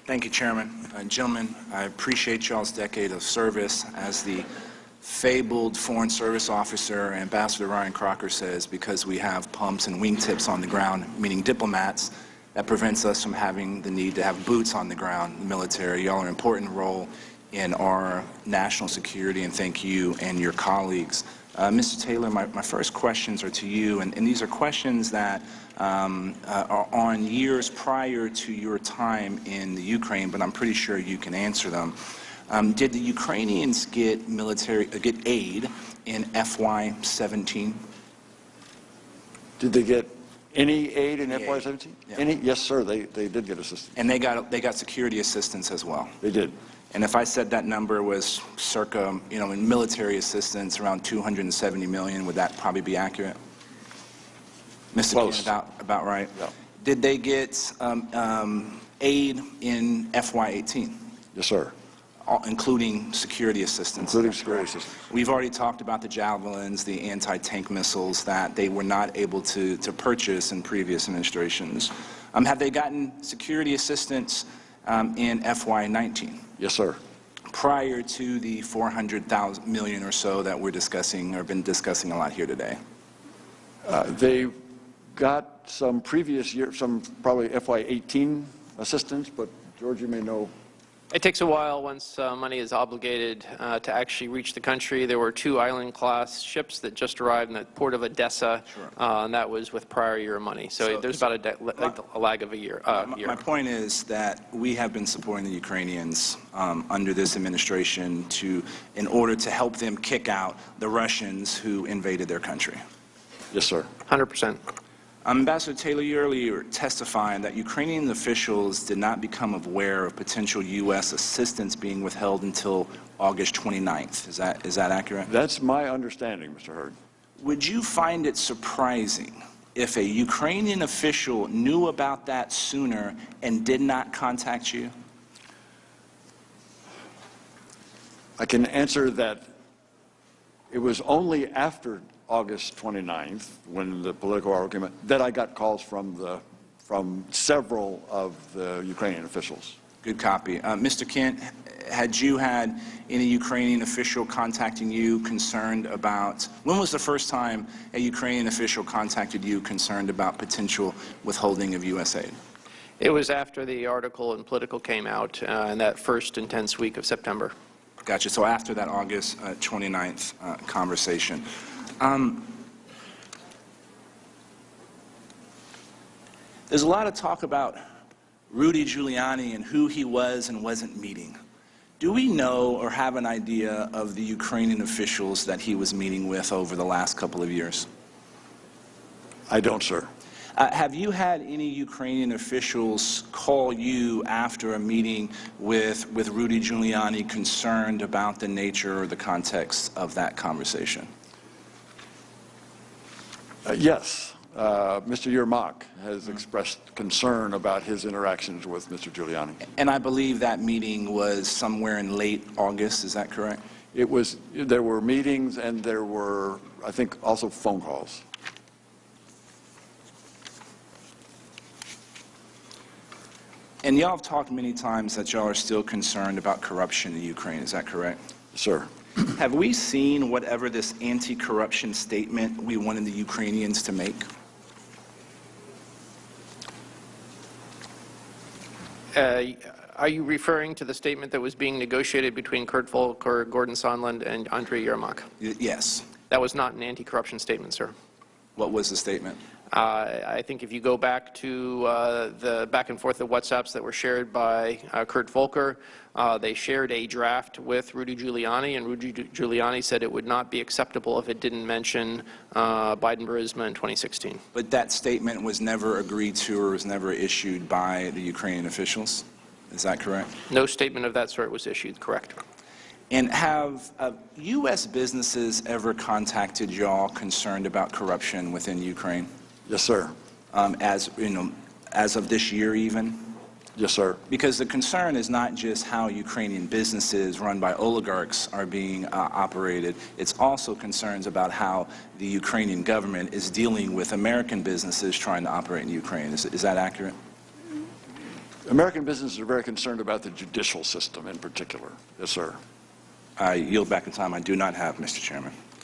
Thank you, Chairman. Gentlemen, I appreciate y'all's decade of service. As the fabled Foreign Service officer, Ambassador Ryan Crocker, says, because we have pumps and wingtips on the ground, meaning diplomats, that prevents us from having the need to have boots on the ground, the military. Y'all are an important role in our national security, and thank you and your colleagues. Mr. Taylor, my first questions are to you, and these are questions that are on years prior to your time in the Ukraine, but I'm pretty sure you can answer them. Did the Ukrainians get aid in FY17? Did they get any aid in FY17? Yeah. Any? Yes, sir. They did get assistance. And they got security assistance as well. They did. And if I said that number was circa, in military assistance, around $270 million, would that probably be accurate? Mr. Close. King, about right. Yeah. Did they get aid in FY18? Yes, sir. Including security assistance? Including security assistance. We've already talked about the javelins, the anti-tank missiles that they were not able to purchase in previous administrations. Have they gotten security assistance in FY19? Yes, sir. Prior to the $400 million or so that we're discussing or been discussing a lot here today? They got some previous year, some probably FY18 assistance, but George, you may know. It takes a while once money is obligated to actually reach the country. There were 2 island-class ships that just arrived in the port of Odessa, Sure. And that was with prior year money. So there's about a lag of a year. My point is that we have been supporting the Ukrainians under this administration in order to help them kick out the Russians who invaded their country. Yes, sir. 100%. Ambassador Taylor, you earlier testified that Ukrainian officials did not become aware of potential U.S. assistance being withheld until August 29th. Is that accurate? That's my understanding, Mr. Hurd. Would you find it surprising if a Ukrainian official knew about that sooner and did not contact you? I can answer that it was only after August 29th, when the political argument, that I got calls from several of the Ukrainian officials. Good copy. Mr. Kent, had you had any Ukrainian official contacting you concerned about, when was the first time a Ukrainian official contacted you concerned about potential withholding of U.S. aid? It was after the article in Political came out in that first intense week of September. Gotcha. So after that August 29th conversation. There's a lot of talk about Rudy Giuliani and who he was and wasn't meeting. Do we know or have an idea of the Ukrainian officials that he was meeting with over the last couple of years? I don't, sir. Have you had any Ukrainian officials call you after a meeting with Rudy Giuliani concerned about the nature or the context of that conversation? Yes. Mr. Yermak has expressed concern about his interactions with Mr. Giuliani. And I believe that meeting was somewhere in late August, is that correct? It was, there were meetings and there were, I think, also phone calls. And y'all have talked many times that y'all are still concerned about corruption in Ukraine, is that correct? Sir. Have we seen whatever this anti-corruption statement we wanted the Ukrainians to make? Are you referring to the statement that was being negotiated between Kurt Volker, Gordon Sondland, and Andrei Yermak? Yes. That was not an anti-corruption statement, sir. What was the statement? I think if you go back to the back and forth of WhatsApps that were shared by Kurt Volker, they shared a draft with Rudy Giuliani, and Rudy Giuliani said it would not be acceptable if it didn't mention Biden-Burisma in 2016. But that statement was never agreed to or was never issued by the Ukrainian officials? Is that correct? No statement of that sort was issued, correct. And have U.S. businesses ever contacted y'all concerned about corruption within Ukraine? Yes, sir. As of this year even? Yes, sir. Because the concern is not just how Ukrainian businesses run by oligarchs are being operated, it's also concerns about how the Ukrainian government is dealing with American businesses trying to operate in Ukraine. Is that accurate? American businesses are very concerned about the judicial system in particular. Yes, sir. I yield back in time. I do not have, Mr. Chairman.